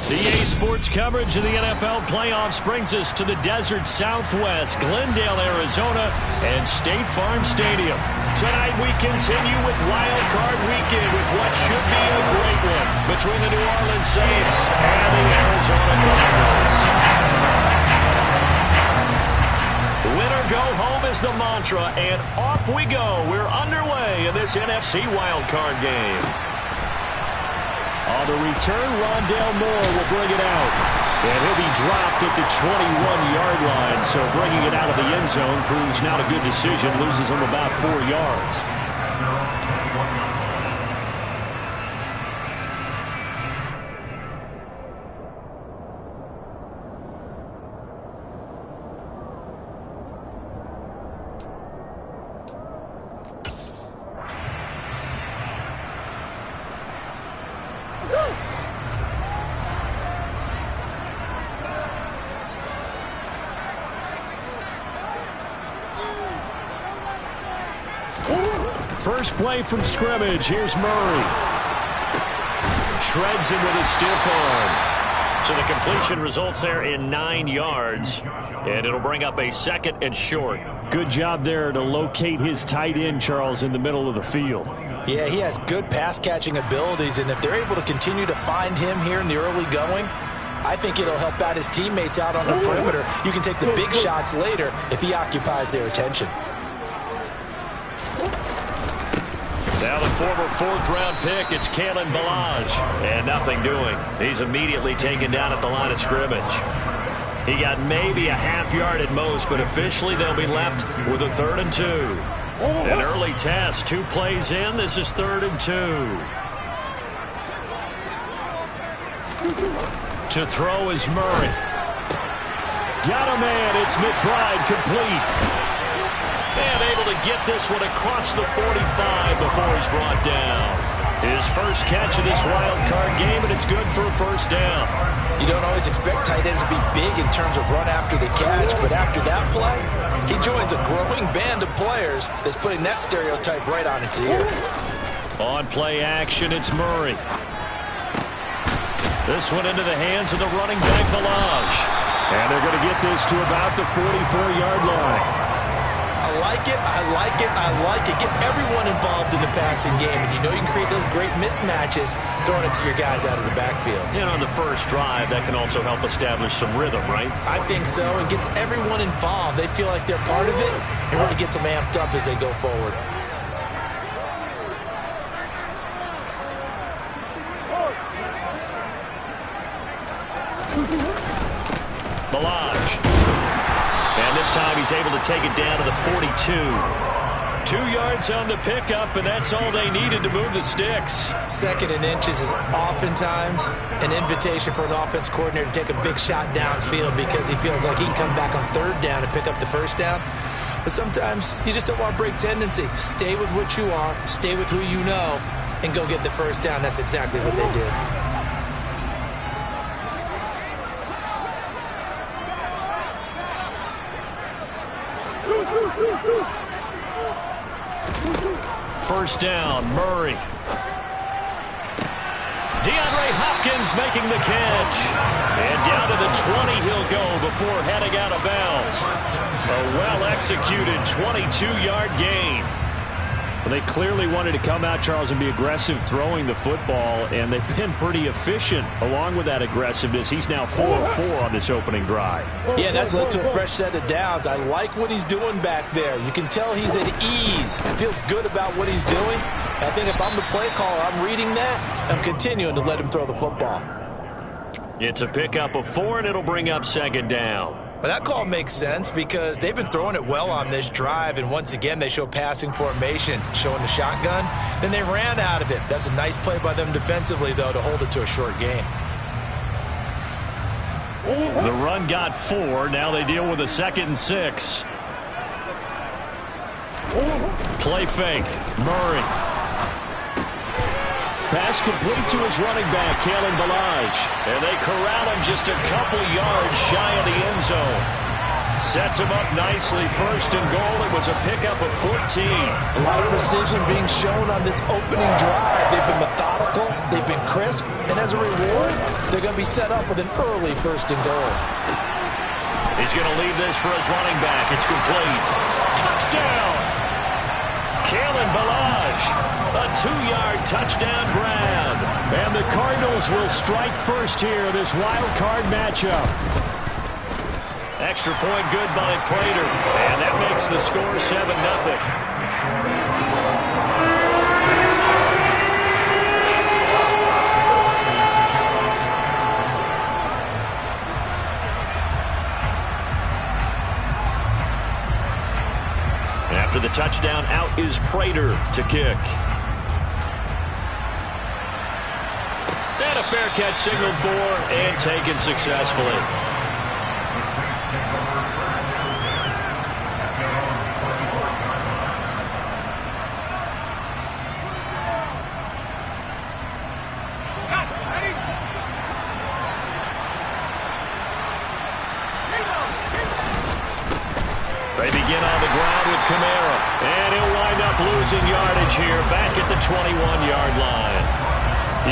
The EA Sports coverage of the NFL playoffs brings us to the desert Southwest, Glendale, Arizona, and State Farm Stadium. Tonight we continue with Wild Card Weekend with what should be a great one between the New Orleans Saints and the Arizona Cardinals. Win or go home is the mantra, and off we go. We're underway in this NFC Wild Card game. On the return, Rondale Moore will bring it out. And he'll be dropped at the 21-yard line. So bringing it out of the end zone proves not a good decision. Loses him about 4 yards. First play from scrimmage. Here's Murray. Shreds him with a stiff arm. So the completion results there in 9 yards. And it'll bring up a second and short. Good job there to locate his tight end, Charles, in the middle of the field. Yeah, he has good pass-catching abilities, and if they're able to continue to find him here in the early going, I think it'll help out his teammates out on the perimeter. You can take the big shots later if he occupies their attention. Now the former fourth-round pick, it's Kalen Ballage. And nothing doing. He's immediately taken down at the line of scrimmage. He got maybe a half yard at most, but officially they'll be left with a 3rd and 2. An early test, 2 plays in. This is 3rd and 2. To throw is Murray. Got a man. It's McBride complete. And able to get this one across the 45 before he's brought down. His first catch of this wild card game, and it's good for a first down. You don't always expect tight ends to be big in terms of run after the catch, but after that play, he joins a growing band of players that's putting that stereotype right on its ear. On play action, it's Murray. This one into the hands of the running back, Ballage. And they're going to get this to about the 44-yard line. I like it, I like it, I like it. Get everyone involved in the passing game, and you know you can create those great mismatches throwing it to your guys out of the backfield. And on the first drive, that can also help establish some rhythm, right? I think so, and gets everyone involved. They feel like they're part of it, and really gets them amped up as they go forward. Ballage. And this time he's able to take it down to the 42. 2 yards on the pickup, and that's all they needed to move the sticks. 2nd and inches is oftentimes an invitation for an offense coordinator to take a big shot downfield because he feels like he can come back on 3rd down and pick up the first down. But sometimes you just don't want to break tendency. Stay with what you are, stay with who you know, and go get the first down. That's exactly what they did. First down, Murray. DeAndre Hopkins making the catch. And down to the 20 he'll go before heading out of bounds. A well-executed 22-yard gain. Well, they clearly wanted to come out, Charles, and be aggressive throwing the football, and they've been pretty efficient along with that aggressive,ness. He's now 4 of 4 on this opening drive. Yeah, that's led to a fresh set of downs. I like what he's doing back there. You can tell he's at ease. He feels good about what he's doing. I think if I'm the play caller, I'm reading that. I'm continuing to let him throw the football. It's a pickup of 4, and it'll bring up 2nd down. But that call makes sense because they've been throwing it well on this drive, and once again they show passing formation, showing the shotgun. Then they ran out of it. That's a nice play by them defensively, though, to hold it to a short gain. The run got 4. Now they deal with a 2nd and 6. Play fake. Murray. Pass complete to his running back, Kalen Ballage. And they corral him just a couple yards shy of the end zone. Sets him up nicely. 1st and goal. It was a pickup of 14. A lot of precision being shown on this opening drive. They've been methodical. They've been crisp. And as as a reward, they're going to be set up with an early 1st and goal. He's going to leave this for his running back. It's complete. Touchdown! Kalen Ballage, a 2-yard touchdown grab. And the Cardinals will strike first here, this wild card matchup. Extra point good by Prater. And that makes the score 7-0. After the touchdown, out is Prater to kick. And a fair catch signaled for and taken successfully. They begin on the ground with Kamara, and he'll wind up losing yardage here back at the 21-yard line.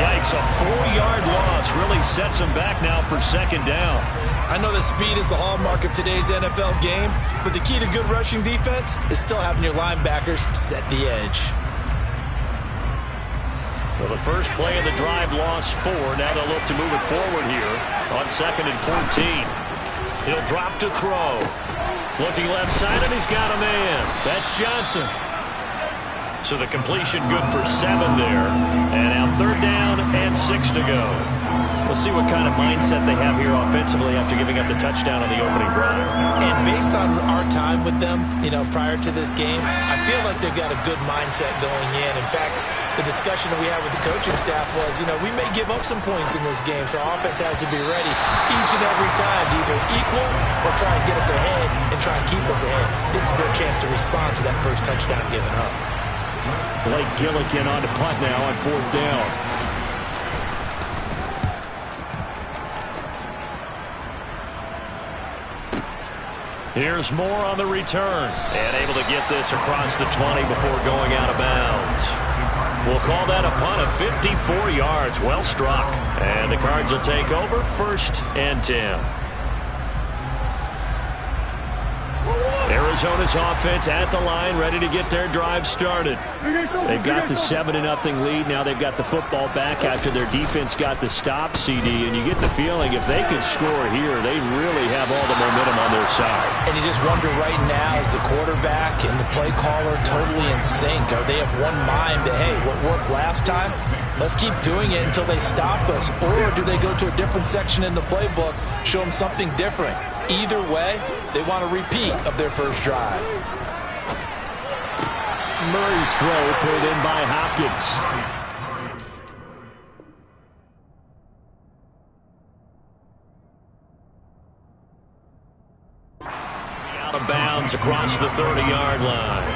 Yikes, a 4-yard loss really sets him back now for 2nd down. I know that speed is the hallmark of today's NFL game, but the key to good rushing defense is still having your linebackers set the edge. Well, the first play of the drive lost 4. Now they'll look to move it forward here on 2nd and 14. He'll drop to throw. Looking left side, and he's got a man. That's Johnson. So the completion good for 7 there. And now 3rd down and 6 to go. We'll see what kind of mindset they have here offensively after giving up the touchdown on the opening drive. And based on our time with them, prior to this game, I feel like they've got a good mindset going in. In fact, the discussion that we had with the coaching staff was, we may give up some points in this game, so our offense has to be ready each and every time to either equal or try and get us ahead and try and keep us ahead. This is their chance to respond to that first touchdown given up. Blake Gillikin on to punt now on 4th down. Here's Moore on the return. And able to get this across the 20 before going out of bounds. We'll call that a punt of 54 yards. Well struck. And the Cards will take over 1st and 10. Arizona's offense at the line, ready to get their drive started. They've got the 7-0 lead. Now they've got the football back after their defense got the stop, CD. And you get the feeling if they could score here, they really have all the momentum on their side. And you just wonder right now, is the quarterback and the play caller totally in sync? Are they of one mind that, hey, what worked last time? Let's keep doing it until they stop us. Or do they go to a different section in the playbook, show them something different? Either way, they want a repeat of their first drive. Murray's throw pulled in by Hopkins. Out of bounds across the 30-yard line.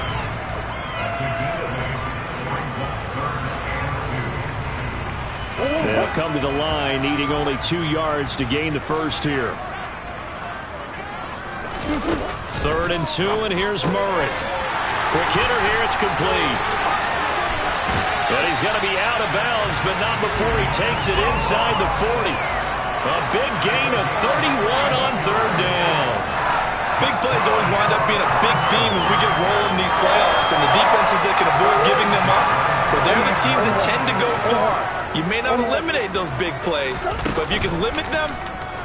They'll come to the line, needing only 2 yards to gain the first here. 3rd and 2, and here's Murray. Quick hitter here, it's complete. And he's going to be out of bounds, but not before he takes it inside the 40. A big gain of 31 on 3rd down. Big plays always wind up being a big theme as we get rolling these playoffs, and the defenses that can avoid giving them up, but they're the teams that tend to go far. You may not eliminate those big plays, but if you can limit them,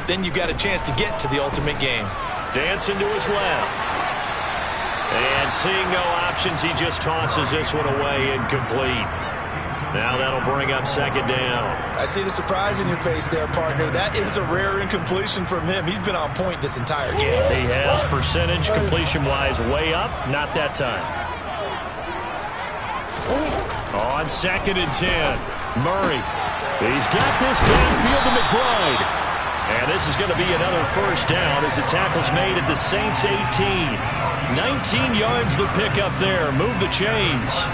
then you've got a chance to get to the ultimate game. Dancing to his left. And seeing no options, he just tosses this one away, incomplete. Now that'll bring up 2nd down. I see the surprise in your face there, partner. That is a rare incompletion from him. He's been on point this entire game. He has percentage completion-wise way up. Not that time. On 2nd and 10, Murray. He's got this downfield to McBride. And this is going to be another first down as the tackle's made at the Saints 18. 19 yards the pick up there. Move the chains.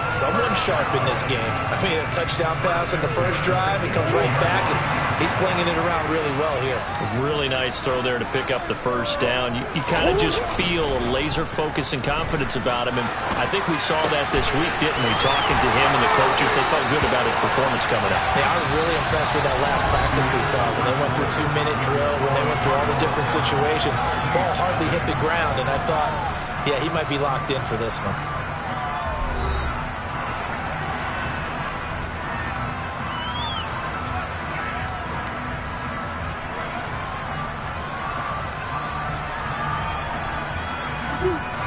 Someone sharp in this game. I mean, a touchdown pass on the first drive. He comes right back, and he's flinging it around really well here. Really nice throw there to pick up the first down. You kind of just feel a laser focus and confidence about him, and I think we saw that this week, didn't we? Talking to him and the coaches, they felt good about his performance coming up. Yeah, I was really impressed with that last practice we saw when they went through 2-minute drill, when they went through all the different situations. Ball hardly hit the ground, and I thought, yeah, he might be locked in for this one.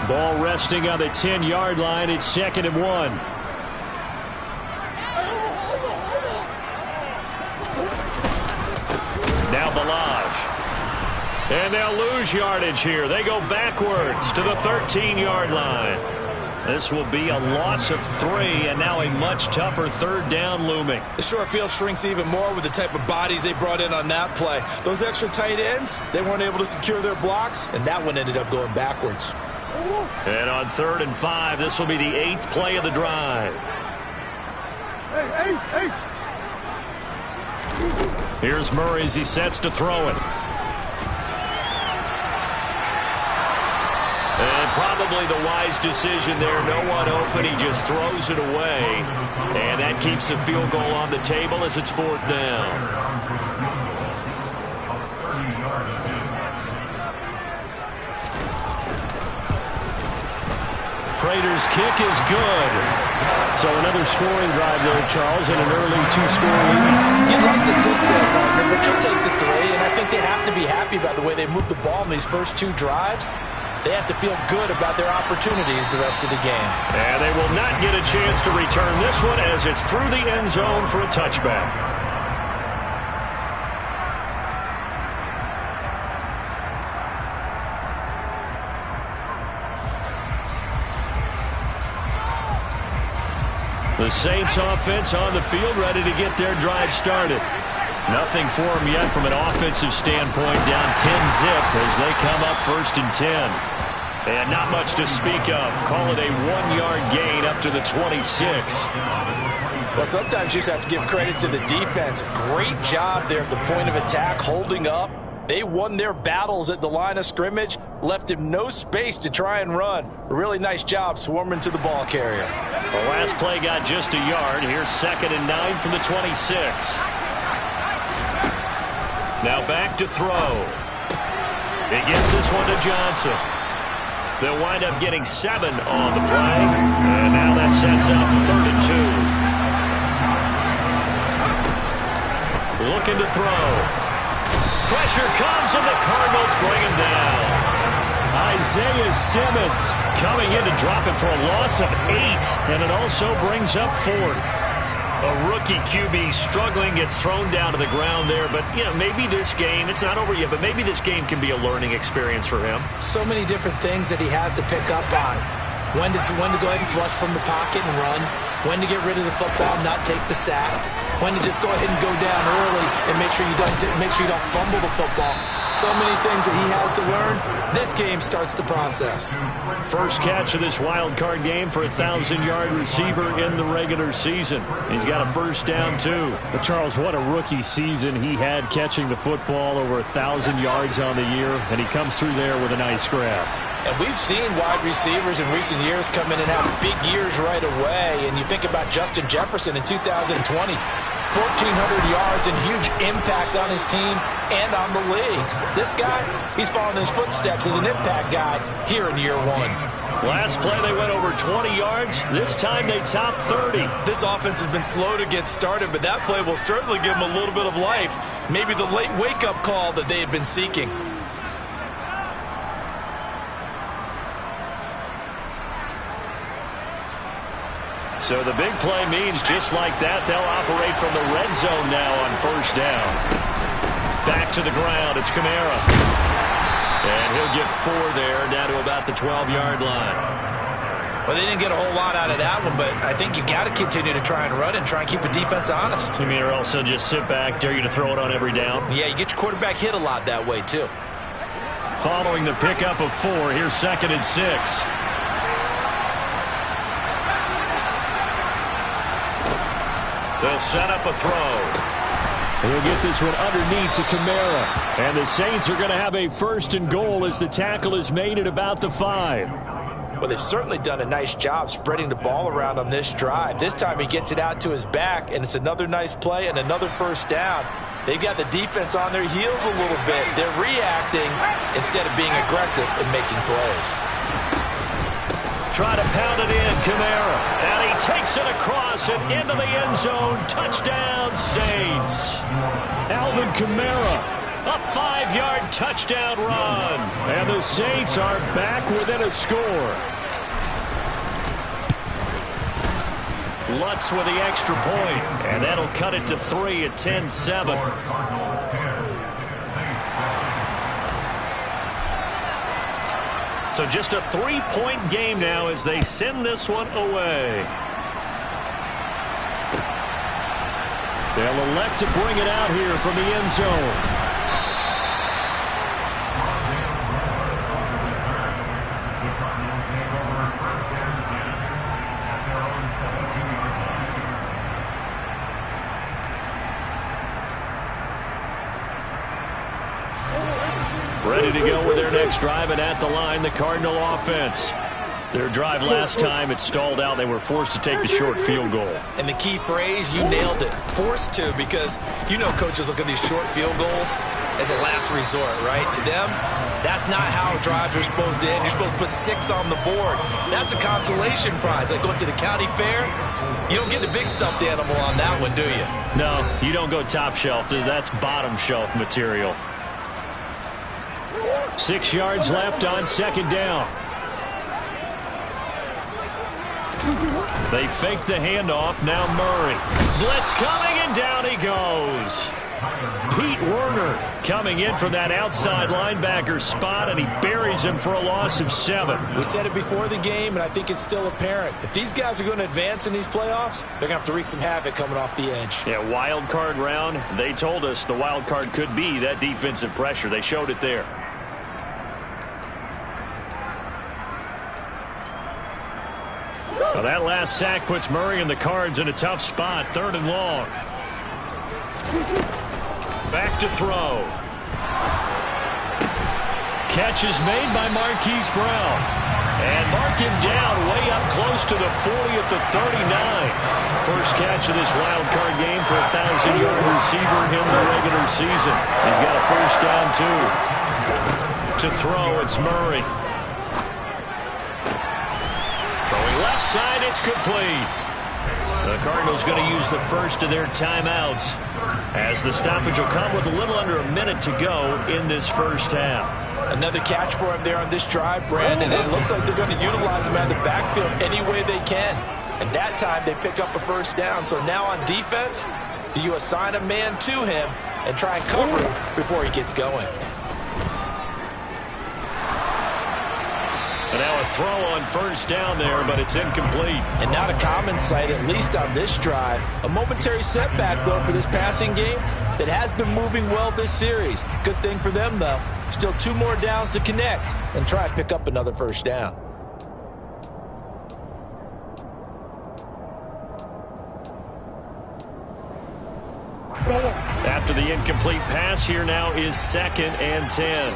Ball resting on the 10-yard line. It's 2nd and 1. Now Ballage. And they'll lose yardage here. They go backwards to the 13-yard line. This will be a loss of 3, and now a much tougher 3rd down looming. The short field shrinks even more with the type of bodies they brought in on that play. Those extra tight ends, they weren't able to secure their blocks, and that one ended up going backwards. And on 3rd and 5, this will be the 8th play of the drive. Here's Murray as he sets to throw it. And probably the wise decision there. No one open. He just throws it away. And that keeps the field goal on the table as it's 4th down. Prater's kick is good. So another scoring drive there, Charles, and an early 2-score lead. You'd like the 6 there, partner, but you'll take the 3, and I think they have to be happy about the way they moved the ball in these first 2 drives. They have to feel good about their opportunities the rest of the game. And they will not get a chance to return this one as it's through the end zone for a touchback. The Saints offense on the field, ready to get their drive started. Nothing for them yet from an offensive standpoint, down 10-zip as they come up 1st and 10. And not much to speak of. Call it a 1-yard gain up to the 26. Well, sometimes you just have to give credit to the defense. Great job there at the point of attack, holding up. They won their battles at the line of scrimmage, left him no space to try and run. A really nice job swarming to the ball carrier. The last play got just a yard. Here's 2nd and 9 from the 26. Now back to throw. He gets this one to Johnson. They'll wind up getting 7 on the play. And now that sets up 3rd and 2. Looking to throw. Pressure comes, and the Cardinals bring him down. Isaiah Simmons coming in to drop it for a loss of 8, and it also brings up 4th. A rookie QB struggling, gets thrown down to the ground there, but you know, maybe this game, it's not over yet, but maybe this game can be a learning experience for him. So many different things that he has to pick up on. When to go ahead and flush from the pocket and run. When to get rid of the football, not take the sack. When to just go ahead and go down early and make sure you don't fumble the football. So many things that he has to learn. This game starts the process. First catch of this wild card game for a 1,000-yard receiver in the regular season. He's got a first down, too. But Charles, what a rookie season he had catching the football, over 1,000 yards on the year, and he comes through there with a nice grab. And we've seen wide receivers in recent years come in and have big years right away. And you think about Justin Jefferson in 2020, 1,400 yards and huge impact on his team and on the league. This guy, he's following his footsteps as an impact guy here in year 1. Last play, they went over 20 yards. This time, they topped 30. This offense has been slow to get started, but that play will certainly give them a little bit of life. Maybe the late wake-up call that they had been seeking. So the big play means just like that, they'll operate from the red zone now on first down. Back to the ground, it's Kamara. And he'll get 4 there, down to about the 12-yard line. Well, they didn't get a whole lot out of that one, but I think you got to continue to try and run and try and keep the defense honest. You mean, or else they'll just sit back, dare you to throw it on every down? Yeah, you get your quarterback hit a lot that way, too. Following the pickup of 4, here's 2nd and 6. They'll set up a throw. He'll get this one underneath to Kamara. And the Saints are going to have a 1st and goal as the tackle is made at about the 5. Well, they've certainly done a nice job spreading the ball around on this drive. This time he gets it out to his back, and it's another nice play and another 1st down. They've got the defense on their heels a little bit. They're reacting instead of being aggressive and making plays. Try to pound it in, Kamara. And he takes it across and into the end zone. Touchdown, Saints. Alvin Kamara. A 5-yard touchdown run. And the Saints are back within a score. Lutz with the extra point. And that'll cut it to 3 at 10-7. So just a 3-point game now as they send this one away. They'll elect to bring it out here from the end zone. Ready to go with their next drive, and at the line, the Cardinal offense. Their drive last time, it stalled out. They were forced to take the short field goal. And the key phrase, you nailed it, forced to, because you know coaches look at these short field goals as a last resort, right? To them, that's not how drives are supposed to end. You're supposed to put 6 on the board. That's a consolation prize, like going to the county fair. You don't get the big stuffed animal on that one, do you? No, you don't go top shelf. That's bottom shelf material. 6 yards left on 2nd down. They fake the handoff. Now Murray. Blitz coming, and down he goes. Pete Werner coming in from that outside linebacker spot, and he buries him for a loss of 7. We said it before the game, and I think it's still apparent. If these guys are going to advance in these playoffs, they're going to have to wreak some havoc coming off the edge. Yeah, wild card round. They told us the wild card could be that defensive pressure. They showed it there. Well, that last sack puts Murray and the Cards in a tough spot. 3rd and long. Back to throw. Catch is made by Marquise Brown. And mark him down way up close to the 40 at the 39. First catch of this wild card game for a 1,000-yard receiver in the regular season. He's got a 1st down, too. To throw, it's Murray. Throwing left side, it's complete. The Cardinals going to use the first of their timeouts as the stoppage will come with a little under a minute to go in this first half. Another catch for him there on this drive, Brandon, and it looks like they're going to utilize him out of the backfield any way they can. And that time they pick up a 1st down. So now on defense, do you assign a man to him and try and cover him before he gets going? And now a throw on 1st down there, but it's incomplete. And not a common sight, at least on this drive. A momentary setback, though, for this passing game that has been moving well this series. Good thing for them, though. Still 2 more downs to connect and try and pick up another 1st down. After the incomplete pass, here now is 2nd and 10.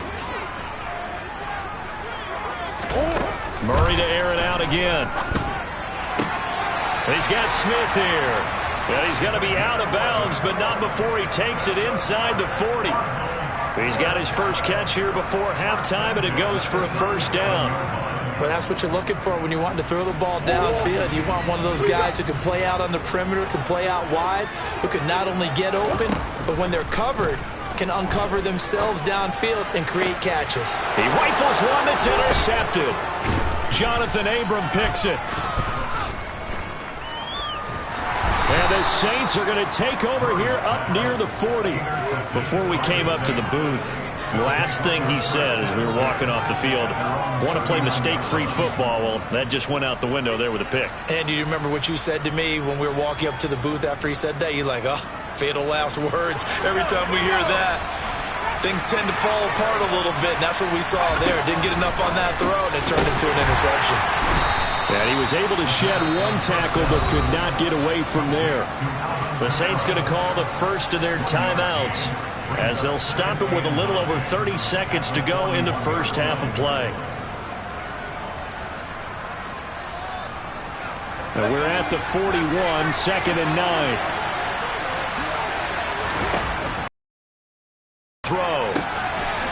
Murray to air it out again. He's got Smith here. Well, he's going to be out of bounds, but not before he takes it inside the 40. He's got his first catch here before halftime, and it goes for a 1st down. But that's what you're looking for when you want to throw the ball downfield. You want one of those guys who can play out on the perimeter, can play out wide, who can not only get open, but when they're covered, can uncover themselves downfield and create catches. He rifles one that's intercepted. Jonathan Abram picks it. And the Saints are going to take over here up near the 40. Before we came up to the booth, last thing he said as we were walking off the field, want to play mistake-free football. Well, that just went out the window there with a pick. And do you remember what you said to me when we were walking up to the booth after he said that? You're like, oh, fatal last words. Every time we hear that, things tend to fall apart a little bit, and that's what we saw there. Didn't get enough on that throw, and it turned into an interception. And he was able to shed one tackle but could not get away from there. The Saints going to call the first of their timeouts as they'll stop it with a little over 30 seconds to go in the first half of play. And we're at the 41, 2nd and 9. Throw.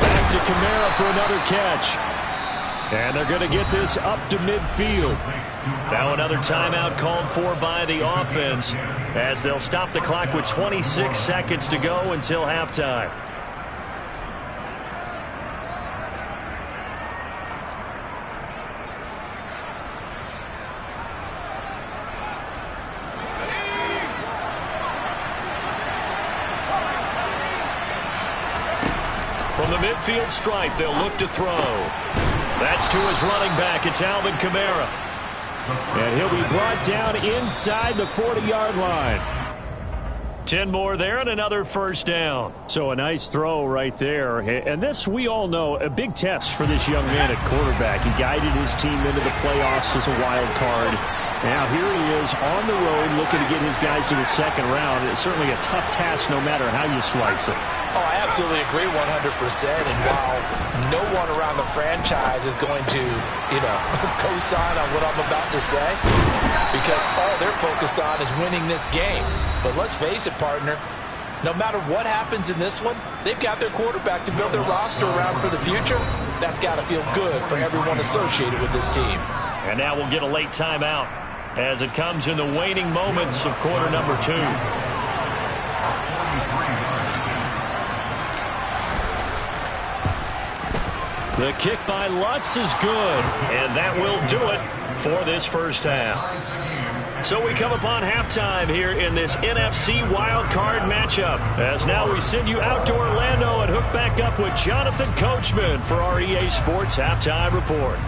Back to Kamara for another catch. And they're going to get this up to midfield. Now another timeout called for by the offense as they'll stop the clock with 26 seconds to go until halftime. From the midfield stripe, they'll look to throw. That's to his running back. It's Alvin Kamara. And he'll be brought down inside the 40-yard line. 10 more there and another first down. So a nice throw right there. And this, we all know, a big test for this young man at quarterback. He guided his team into the playoffs as a wild card. Now here he is on the road looking to get his guys to the second round. It's certainly a tough task no matter how you slice it. Oh, I absolutely agree 100%. And while no one around the franchise is going to, co-sign on what I'm about to say, because all they're focused on is winning this game. But let's face it, partner, no matter what happens in this one, they've got their quarterback to build their roster around for the future. That's got to feel good for everyone associated with this team. And now we'll get a late timeout as it comes in the waning moments of quarter number 2. The kick by Lutz is good, and that will do it for this first half. So we come upon halftime here in this NFC wildcard matchup, as now we send you out to Orlando and hook back up with Jonathan Coachman for our EA Sports Halftime Report.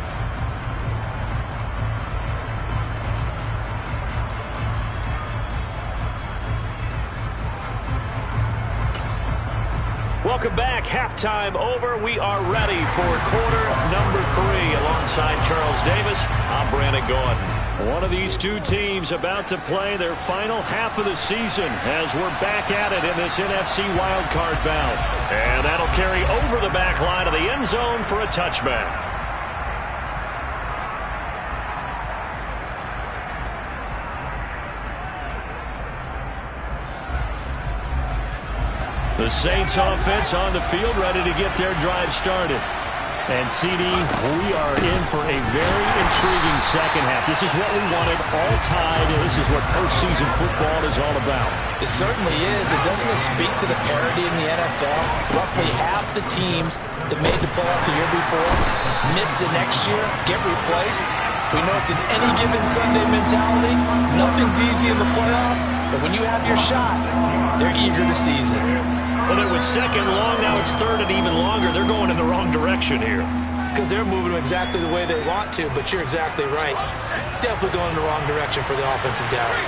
Welcome back. Halftime over. We are ready for quarter number 3. Alongside Charles Davis, I'm Brandon Gordon. One of these two teams about to play their final half of the season as we're back at it in this NFC wildcard bout. And that'll carry over the back line of the end zone for a touchback. The Saints offense on the field ready to get their drive started. And CD, we are in for a very intriguing second half. This is what we wanted, all tied, and this is what postseason football is all about. It certainly is. It doesn't speak to the parity in the NFL. Roughly half the teams that made the playoffs a year before miss the next year, get replaced. We know it's an any given Sunday mentality. Nothing's easy in the playoffs, but when you have your shot, they're eager to seize it. Well, it was second long, now it's third and even longer. They're going in the wrong direction here. Because they're moving them exactly the way they want to, but you're exactly right. Definitely going in the wrong direction for the offensive guys.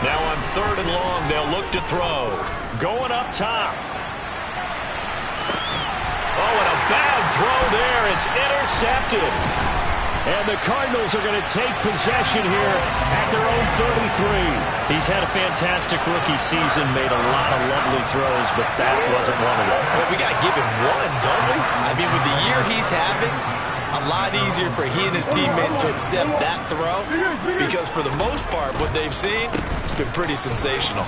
Now on third and long, they'll look to throw. Going up top. Oh, and a bad throw there. It's intercepted. And the Cardinals are going to take possession here at their own 33. He's had a fantastic rookie season, made a lot of lovely throws, but that wasn't one of them. Well, we got to give him one, don't we? I mean, with the year he's having, a lot easier for he and his teammates to accept that throw, because for the most part, what they've seen, it's been pretty sensational.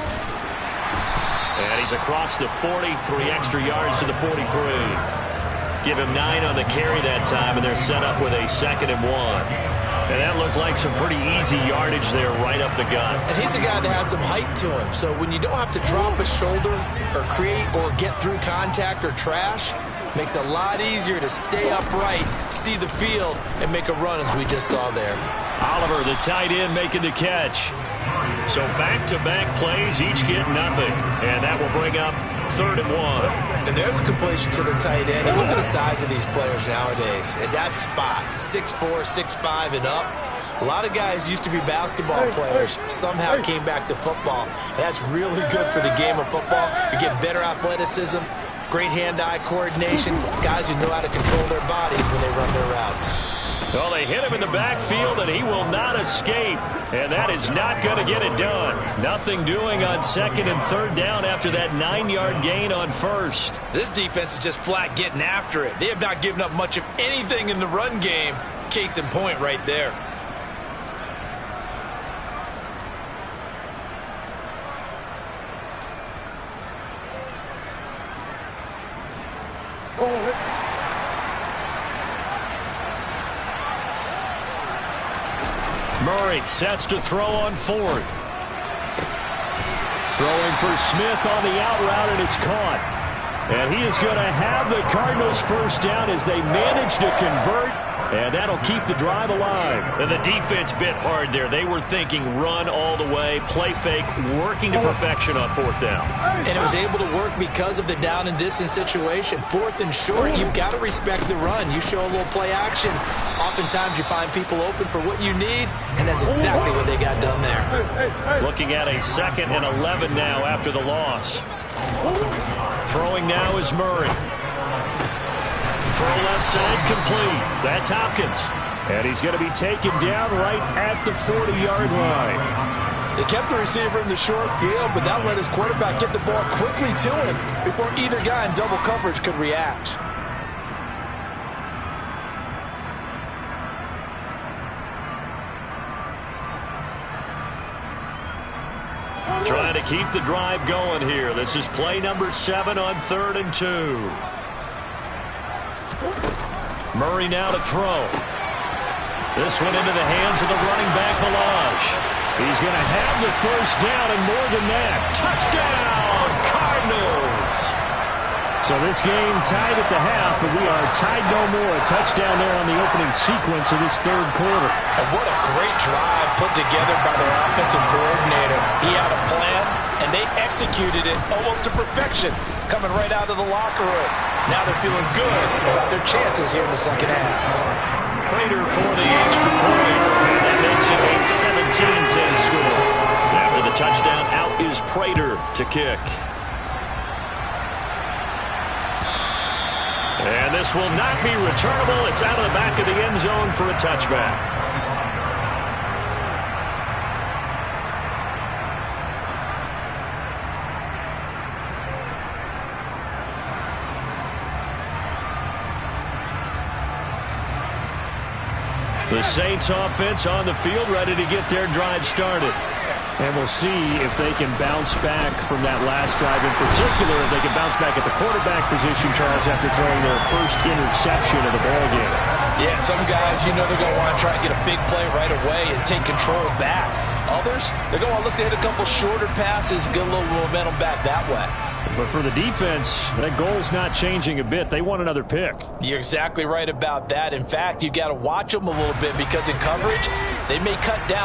And he's across the 40, 3 extra yards to the 43. Give him 9 on the carry that time, and they're set up with a 2nd and 1. And that looked like some pretty easy yardage there right up the gut. And he's a guy that has some height to him, so when you don't have to drop a shoulder or create or get through contact or trash, makes it a lot easier to stay upright, see the field, and make a run as we just saw there. Oliver, the tight end, making the catch. So back-to-back plays, each get nothing. And that will bring up 3rd and 1. And there's a completion to the tight end. And look at the size of these players nowadays. At that spot, 6'4", 6'5", and up. A lot of guys used to be basketball players, somehow came back to football. And that's really good for the game of football. You get better athleticism, Great hand-eye coordination. Guys who know how to control their bodies when they run their routes. Well, they hit him in the backfield, and he will not escape. And that is not going to get it done. Nothing doing on 2nd and 3rd down after that 9-yard gain on 1st. This defense is just flat getting after it. They have not given up much of anything in the run game. Case in point right there. Murray sets to throw on 4th. Throwing for Smith on the out route, and it's caught. And he is going to have the Cardinals first down as they manage to convert. And that'll keep the drive alive. And the defense bit hard there. They were thinking run all the way, play fake, working to perfection on 4th down. And it was able to work because of the down and distance situation. 4th and short, you've got to respect the run. You show a little play action. Oftentimes you find people open for what you need, and that's exactly what they got done there. Looking at a 2nd and 11 now after the loss. Throwing now is Murray. Throw left side complete. That's Hopkins. And he's going to be taken down right at the 40-yard line. They kept the receiver in the short field, but that let his quarterback get the ball quickly to him before either guy in double coverage could react. Trying to keep the drive going here. This is play number 7 on 3rd and 2. Murray now to throw. This one into the hands of the running back, Ballage. He's going to have the first down and more than that. Touchdown, Cardinals! So this game tied at the half, but we are tied no more. A touchdown there on the opening sequence of this 3rd quarter. And what a great drive put together by their offensive coordinator. He had a plan, and they executed it almost to perfection, coming right out of the locker room. Now they're feeling good about their chances here in the 2nd half. Prater for the extra point, and that makes it a 17-10 score. After the touchdown, out is Prater to kick. And this will not be returnable. It's out of the back of the end zone for a touchback. The Saints offense on the field, ready to get their drive started. And we'll see if they can bounce back from that last drive. In particular, if they can bounce back at the quarterback position, Charles, after throwing their first interception of the ballgame. Yeah, some guys, you know they're going to want to try and get a big play right away and take control back. Others, they're going to look to hit a couple shorter passes, get a little momentum back that way. But for the defense, that goal's not changing a bit. They want another pick. You're exactly right about that. In fact, you got to watch them a little bit because in coverage, they may cut down